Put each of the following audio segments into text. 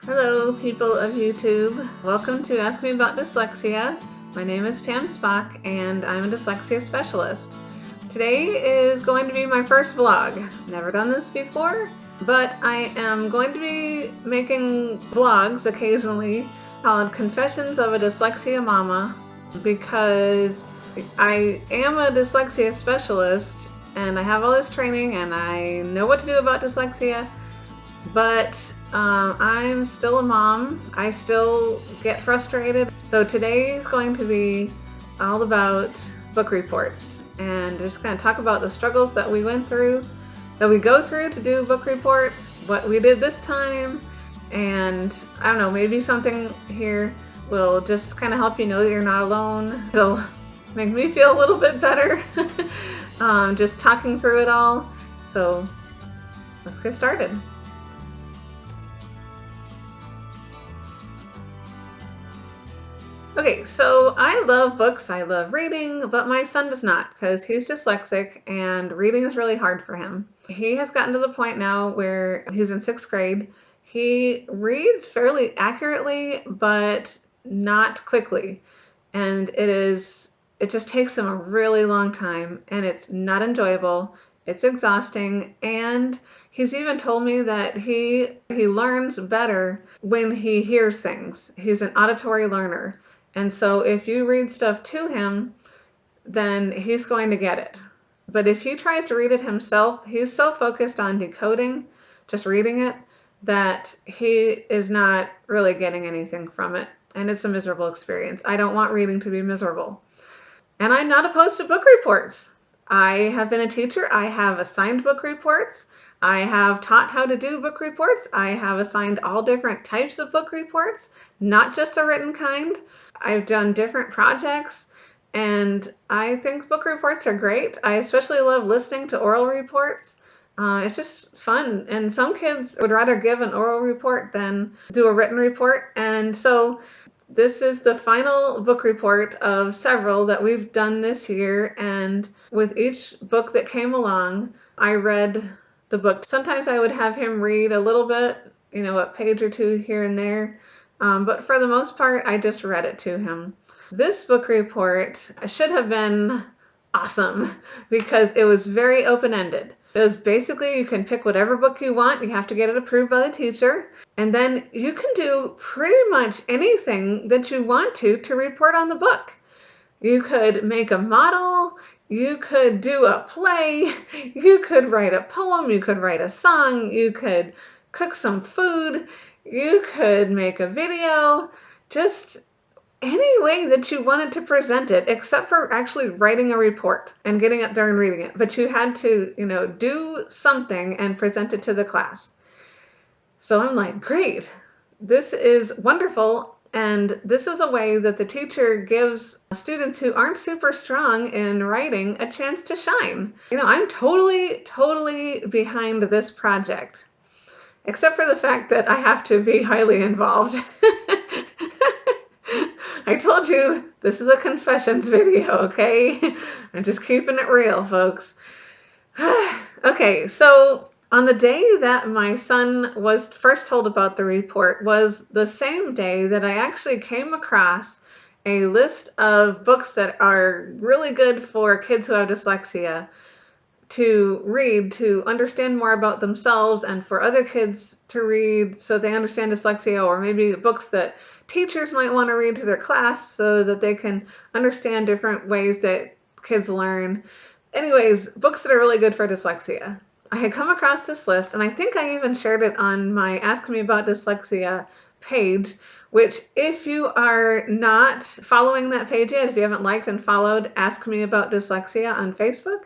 Hello, people of YouTube. Welcome to Ask Me About Dyslexia. My name is Pam Spock, and I'm a dyslexia specialist. Today is going to be my first vlog. Never done this before, but I am going to be making vlogs occasionally called Confessions of a Dyslexia Mama because I am a dyslexia specialist and I have all this training and I know what to do about dyslexia, but I'm still a mom. I still get frustrated. So today is going to be all about book reports and just kind of talk about the struggles that we go through to do book reports, what we did this time, and I don't know, maybe something here will just kind of help you know that you're not alone. It'll make me feel a little bit better just talking through it all. So let's get started. Okay, so I love books, I love reading, but my son does not because he's dyslexic and reading is really hard for him. He has gotten to the point now where he's in 6th grade. He reads fairly accurately, but not quickly. And it just takes him a really long time and it's not enjoyable. It's exhausting, and he's even told me that he learns better when he hears things. He's an auditory learner. And so if you read stuff to him, then he's going to get it. But if he tries to read it himself, he's so focused on decoding, just reading it, that he is not really getting anything from it. And it's a miserable experience. I don't want reading to be miserable. And I'm not opposed to book reports. I have been a teacher. I have assigned book reports. I have taught how to do book reports. I have assigned all different types of book reports, not just the written kind. I've done different projects, and I think book reports are great. I especially love listening to oral reports. It's just fun, and some kids would rather give an oral report than do a written report. And so this is the final book report of several that we've done this year, and with each book that came along, I read the book. Sometimes I would have him read a little bit, a page or two here and there, but for the most part, I just read it to him. This book report should have been awesome because it was very open-ended. It was basically, you can pick whatever book you want. You have to get it approved by the teacher. And then you can do pretty much anything that you want to report on the book. You could make a model. You could do a play. You could write a poem. You could write a song. You could cook some food. You could make a video. Just any way that you wanted to present it, except for actually writing a report and getting up there and reading it. But you had to, do something and present it to the class. So I'm like, great, this is wonderful. And this is a way that the teacher gives students who aren't super strong in writing a chance to shine. I'm totally behind this project, except for the fact that I have to be highly involved. I told you, this is a confessions video, okay? I'm just keeping it real, folks. Okay, so on the day that my son was first told about the report was the same day that I actually came across a list of books that are really good for kids who have dyslexia to read, to understand more about themselves, and for other kids to read so they understand dyslexia, or maybe books that teachers might want to read to their class so that they can understand different ways that kids learn. Anyways, books that are really good for dyslexia. I had come across this list, and I think I even shared it on my Ask Me About Dyslexia page, which if you are not following that page yet, if you haven't liked and followed Ask Me About Dyslexia on Facebook,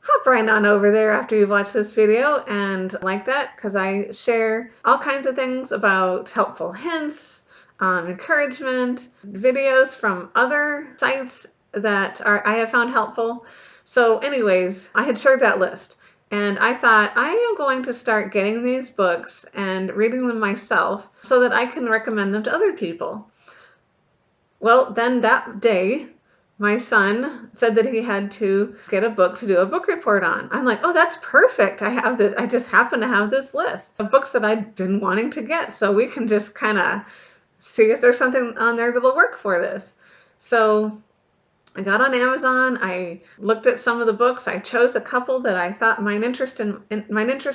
hop right on over there after you've watched this video and like that, because I share all kinds of things about helpful hints, encouragement, videos from other sites that I have found helpful. So anyways, I had shared that list, and I thought I am going to start getting these books and reading them myself so that I can recommend them to other people. Well, then that day, my son said that he had to get a book to do a book report on. I'm like, oh, that's perfect. I just happen to have this list of books that I've been wanting to get. So we can just kind of see if there's something on there that'll work for this. So I got on Amazon. I looked at some of the books. I chose a couple that I thought might interest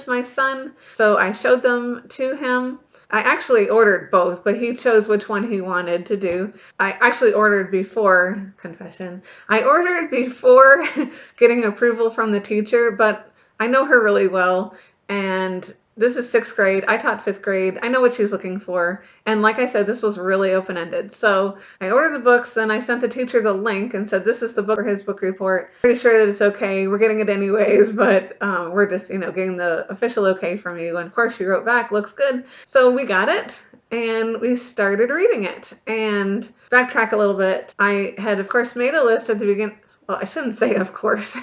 my son. So I showed them to him. I actually ordered both, but he chose which one he wanted to do. I actually ordered before, confession, I ordered before getting approval from the teacher, but I know her really well, and this is 6th grade. I taught 5th grade. I know what she's looking for. And like I said, this was really open-ended. So I ordered the books, then I sent the teacher the link and said, this is the book for his book report. Pretty sure that it's okay. We're getting it anyways, but we're just, getting the official okay from you. And of course she wrote back, looks good. So we got it and we started reading it. And backtrack a little bit. I had, of course, made a list at the beginning. Well, I shouldn't say of course.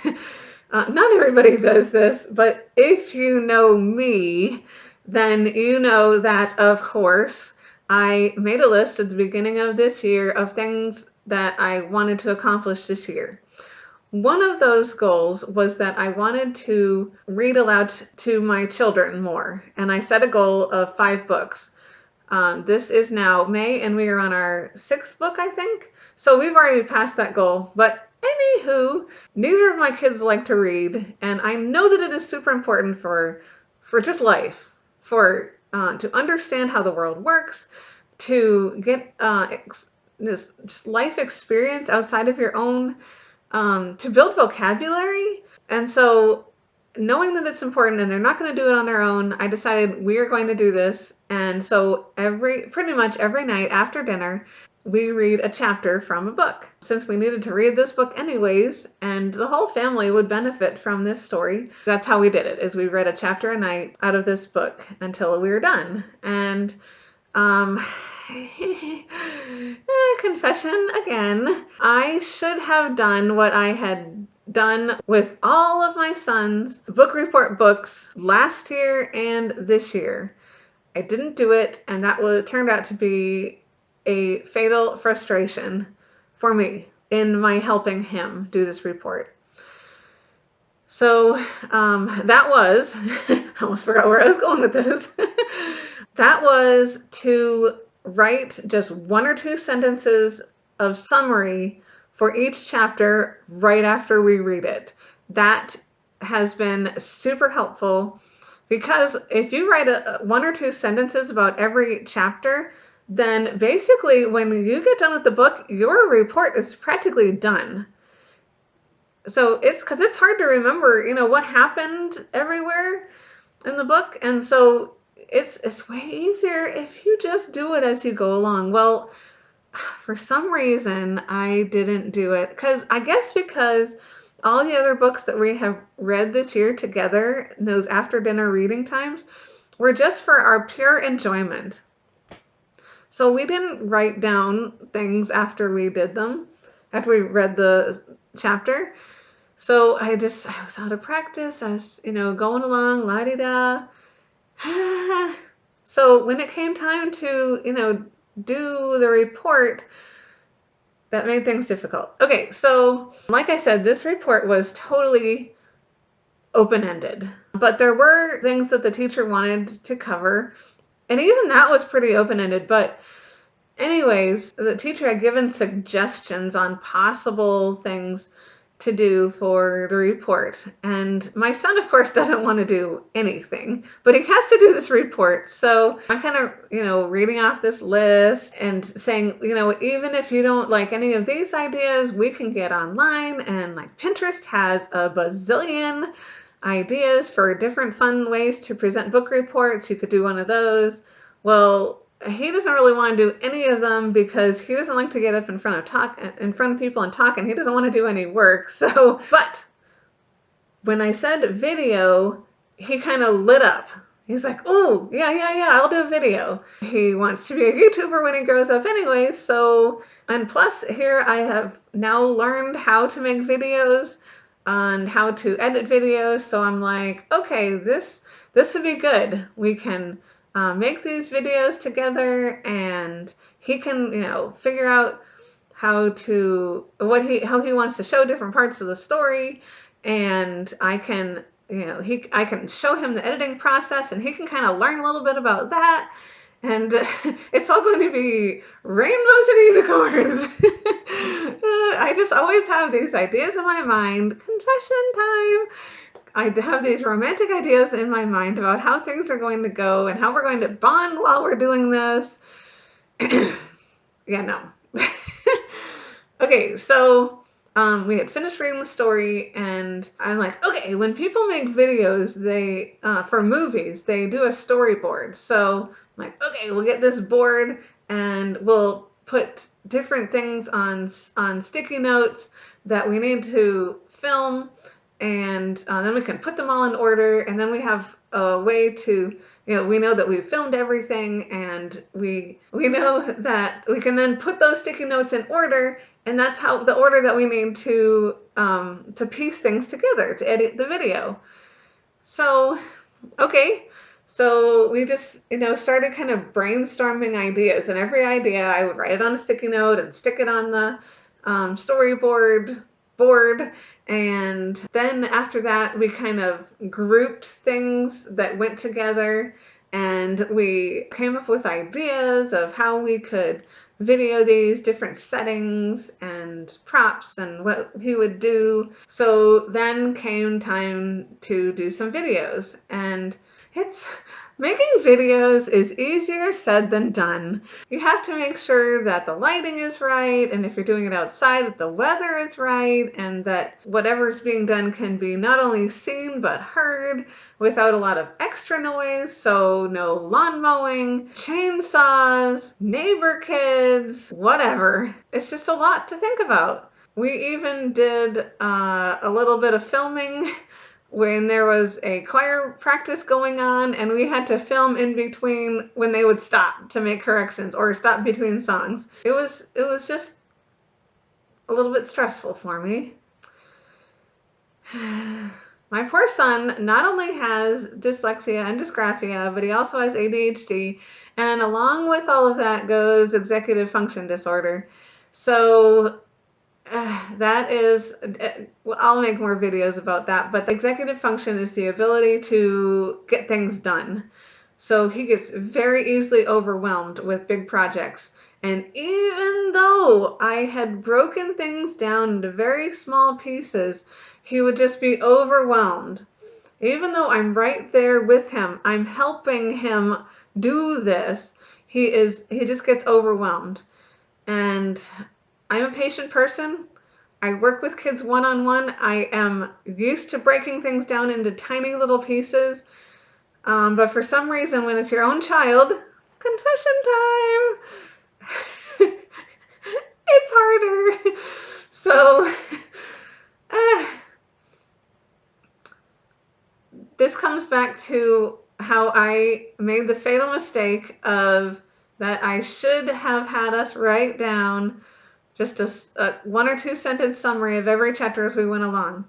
Not everybody does this, but if you know me, then you know that, of course, I made a list at the beginning of this year of things that I wanted to accomplish this year. One of those goals was that I wanted to read aloud to my children more, and I set a goal of 5 books. This is now May, and we are on our 6th book, I think. So we've already passed that goal, but anywho, neither of my kids like to read, and I know that it is super important for just life, for to understand how the world works, to get this just life experience outside of your own, to build vocabulary. And so knowing that it's important and they're not going to do it on their own, I decided we are going to do this. And so pretty much every night after dinner, we read a chapter from a book. Since we needed to read this book anyways, and the whole family would benefit from this story, that's how we did it, is we read a chapter a night out of this book until we were done. And confession again, I should have done what I had done with all of my son's book report books last year and this year. I didn't do it, and that turned out to be a fatal frustration for me in my helping him do this report. So that was, I almost forgot where I was going with this. That was to write just 1 or 2 sentences of summary for each chapter right after we read it. That has been super helpful, because if you write 1 or 2 sentences about every chapter, then basically when you get done with the book, your report is practically done. So it's hard to remember, what happened everywhere in the book. And so it's way easier if you just do it as you go along. Well, for some reason, I didn't do it because all the other books that we have read this year together, those after dinner reading times, were just for our pure enjoyment. So we didn't write down things after we did them, after we read the chapter. So I was out of practice. I was, going along, la-di-da. So when it came time to, do the report, that made things difficult. Okay, so like I said, this report was totally open-ended, but there were things that the teacher wanted to cover, and even that was pretty open-ended. But anyways, the teacher had given suggestions on possible things to do for the report. And my son, of course, doesn't want to do anything, but he has to do this report. So I'm kind of, reading off this list and saying, even if you don't like any of these ideas, we can get online, and like Pinterest has a bazillion ideas for different fun ways to present book reports. You could do one of those. Well, he doesn't really want to do any of them because he doesn't like to get up in front of people and talk, and he doesn't want to do any work. So, but when I said video, he kind of lit up. He's like, oh, yeah, I'll do a video. He wants to be a YouTuber when he grows up anyway. So, and plus here I have now learned how to make videos and how to edit videos. So I'm like, okay, this would be good. We can make these videos together, and he can, figure out how he wants to show different parts of the story, and I can I can show him the editing process, and he can kind of learn a little bit about that. And it's all going to be rainbows and unicorns. I just always have these ideas in my mind. Confession time. I have these romantic ideas in my mind about how things are going to go and how we're going to bond while we're doing this. Yeah, no. Okay, so we had finished reading the story, and I'm like, okay, when people make videos, they for movies, they do a storyboard. So I'm like, okay, we'll get this board, and we'll put different things on sticky notes that we need to film, and then we can put them all in order, and then we have a way to, we know that we've filmed everything, and we know that we can then put those sticky notes in order, and that's how the order that we need to piece things together to edit the video. So, okay. So we just, started kind of brainstorming ideas, and every idea I would write it on a sticky note and stick it on the storyboard board. And then after that, we kind of grouped things that went together, and we came up with ideas of how we could video these different settings and props and what he would do. So then came time to do some videos, and making videos is easier said than done. You have to make sure that the lighting is right, and if you're doing it outside, that the weather is right, and that whatever's being done can be not only seen but heard without a lot of extra noise. So no lawn mowing, chainsaws, neighbor kids, whatever. It's just a lot to think about. We even did a little bit of filming when there was a choir practice going on, and we had to film in between when they would stop to make corrections or stop between songs. It was just a little bit stressful for me. My poor son not only has dyslexia and dysgraphia, but he also has ADHD, and along with all of that goes executive function disorder. So that is, I'll make more videos about that, but executive function is the ability to get things done. So he gets very easily overwhelmed with big projects. And even though I had broken things down into very small pieces, he would just be overwhelmed. Even though I'm right there with him, I'm helping him do this, he just gets overwhelmed. And I'm a patient person. I work with kids one-on-one. I am used to breaking things down into tiny little pieces. But for some reason, when it's your own child, confession time, it's harder. So, this comes back to how I made the fatal mistake of that I should have had us write down just a 1 or 2 sentence summary of every chapter as we went along.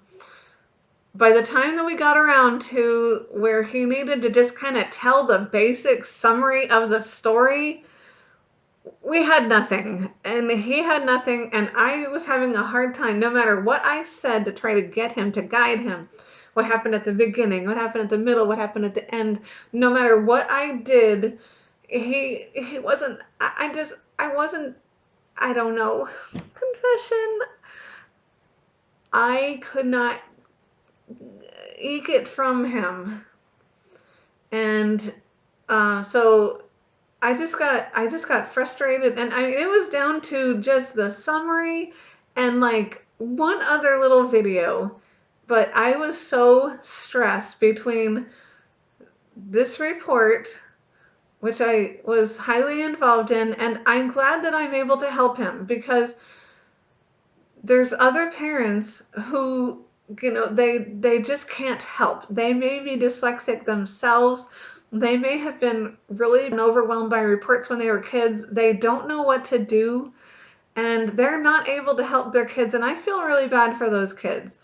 By the time that we got around to where he needed to just kind of tell the basic summary of the story, we had nothing, and he had nothing, and I was having a hard time no matter what I said to try to get him, to guide him. What happened at the beginning, what happened at the middle, what happened at the end. No matter what I did, he wasn't, I don't know. Confession. I could not eke it from him. And so I just got frustrated, and it was down to just the summary and like one other little video. But I was so stressed between this report, which I was highly involved in, and I'm glad that I'm able to help him, because there's other parents who, they just can't help. They may be dyslexic themselves. They may have been really overwhelmed by reports when they were kids. They don't know what to do, and they're not able to help their kids. And I feel really bad for those kids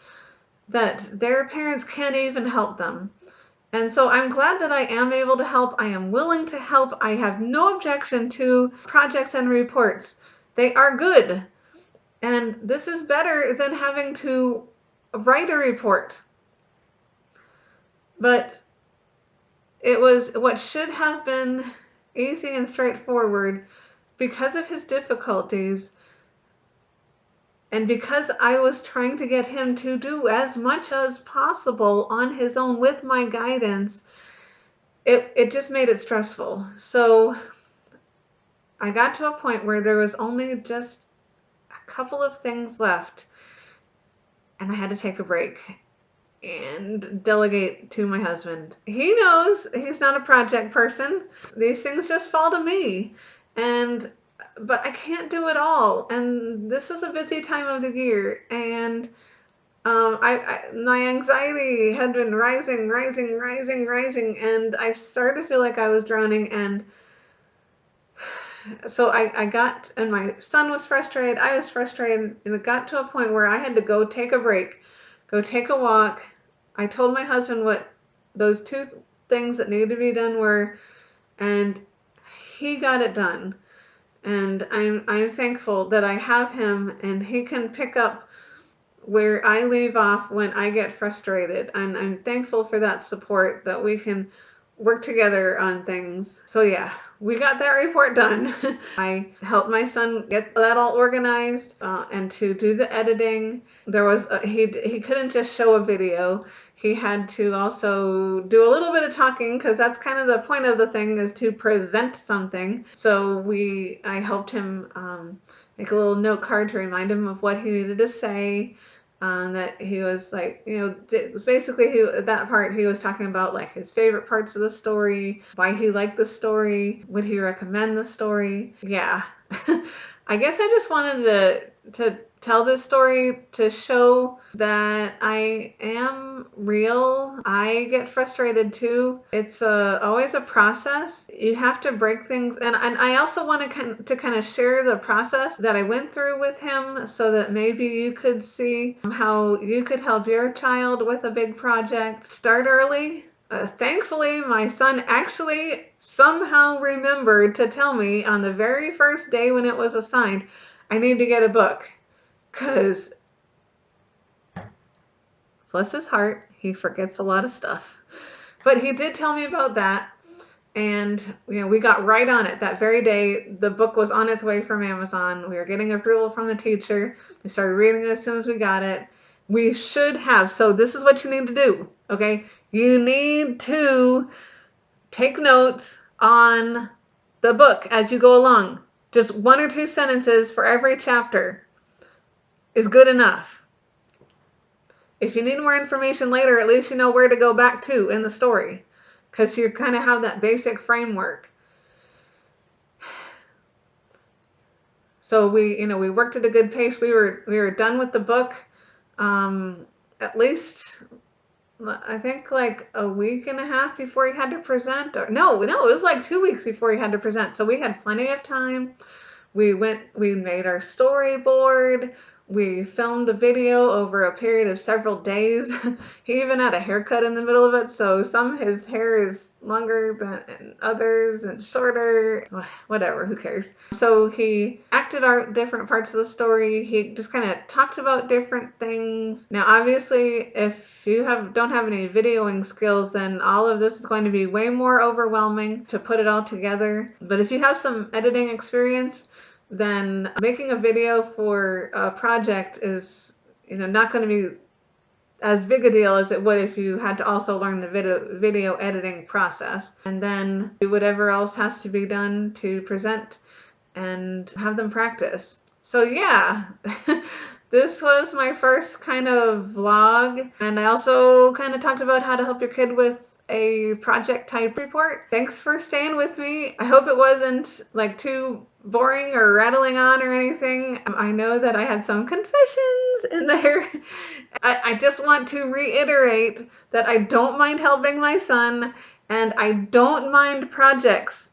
that their parents can't even help them. And so I'm glad that I am able to help. I am willing to help. I have no objection to projects and reports. They are good. And this is better than having to write a report. But it was what should have been easy and straightforward because of his difficulties. And because I was trying to get him to do as much as possible on his own with my guidance, it just made it stressful. So I got to a point where there was only just a couple of things left, and I had to take a break and delegate to my husband. He knows he's not a project person. These things just fall to me. And but I can't do it all. And this is a busy time of the year, and my anxiety had been rising, and I started to feel like I was drowning. And so I got, and my son was frustrated, I was frustrated, and it got to a point where I had to go take a break, go take a walk. I told my husband what those two things that needed to be done were, and he got it done. And I'm thankful that I have him, and he can pick up where I leave off when I get frustrated. And I'm thankful for that support, that we can work together on things. So yeah, we got that report done. I helped my son get that all organized and to do the editing. There was he couldn't just show a video. He had to also do a little bit of talking, because that's kind of the point of the thing, is to present something. So I helped him make a little note card to remind him of what he needed to say. That he was like, basically that part he was talking about like his favorite parts of the story, why he liked the story, would he recommend the story? Yeah. I guess I just wanted to tell this story to show that I am real. I get frustrated too. It's always a process. You have to break things, and I also want to kind of share the process that I went through with him, so that maybe you could see how you could help your child with a big project. Start early. Thankfully, my son actually somehow remembered to tell me on the very first day when it was assigned, I need to get a book. Because, bless his heart, he forgets a lot of stuff. But he did tell me about that. And, we got right on it that very day. The book was on its way from Amazon. We were getting approval from the teacher. We started reading it as soon as we got it. We should have. So this is what you need to do, okay? You need to take notes on the book as you go along. Just 1 or 2 sentences for every chapter is good enough. If you need more information later, at least you know where to go back to in the story, because you kind of have that basic framework. So we worked at a good pace. We were done with the book, at least I think like a week and a half before he had to present. Or no, it was like 2 weeks before he had to present. So we had plenty of time. We made our storyboard. We filmed a video over a period of several days. He even had a haircut in the middle of it, so his hair is longer than others and shorter. Whatever, who cares? So he acted out different parts of the story. He just kind of talked about different things. Now, obviously, if you don't have any videoing skills, then all of this is going to be way more overwhelming to put it all together. But if you have some editing experience, then making a video for a project is, not going to be as big a deal as it would if you had to also learn the video editing process, and then do whatever else has to be done to present and have them practice. So yeah, this was my first kind of vlog, and I also kind of talked about how to help your kid with a project type report. Thanks for staying with me. I hope it wasn't like too boring or rattling on or anything. I know that I had some confessions in there. I just want to reiterate that I don't mind helping my son, and I don't mind projects.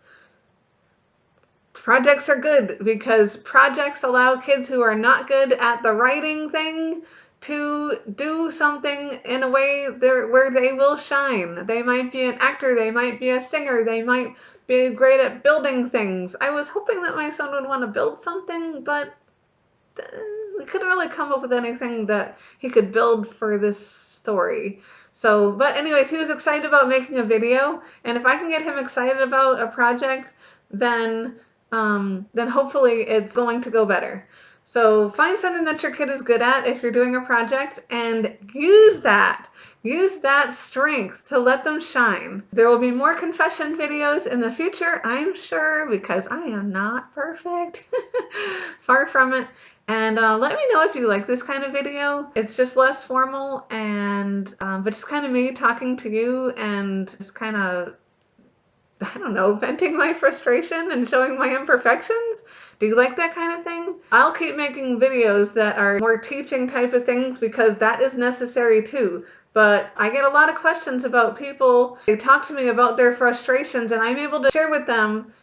Projects are good because projects allow kids who are not good at the writing thing to do something in a way where they will shine. They might be an actor, they might be a singer, they might be great at building things. I was hoping that my son would want to build something, but we couldn't really come up with anything that he could build for this story. So, but anyways, he was excited about making a video, and if I can get him excited about a project, then hopefully it's going to go better. So find something that your kid is good at if you're doing a project and use that. Use that strength to let them shine. There will be more confession videos in the future, I'm sure, because I am not perfect. Far from it. And let me know if you like this kind of video. It's just less formal and but it's kind of me talking to you and just kind of, I don't know, venting my frustration and showing my imperfections. Do you like that kind of thing? I'll keep making videos that are more teaching type of things because that is necessary too. But I get a lot of questions about people. They talk to me about their frustrations and I'm able to share with them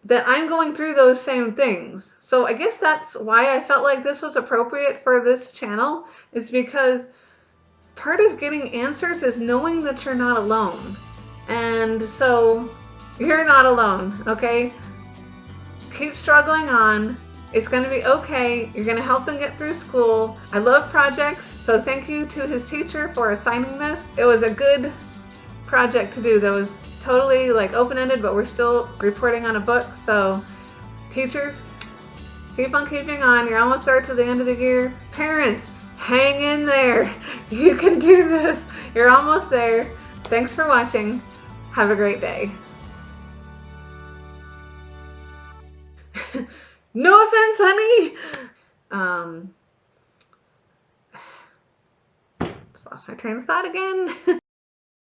that I'm going through those same things. So I guess that's why I felt like this was appropriate for this channel, is because part of getting answers is knowing that you're not alone. And so you're not alone, okay? Keep struggling on. It's going to be okay. You're going to help them get through school. I love projects, so thank you to his teacher for assigning this. It was a good project to do that was totally like open-ended, but we're still reporting on a book. So teachers, keep on keeping on. You're almost there to the end of the year. Parents, hang in there. You can do this. You're almost there. Thanks for watching. Have a great day. No offense, honey. Just lost my train of thought again.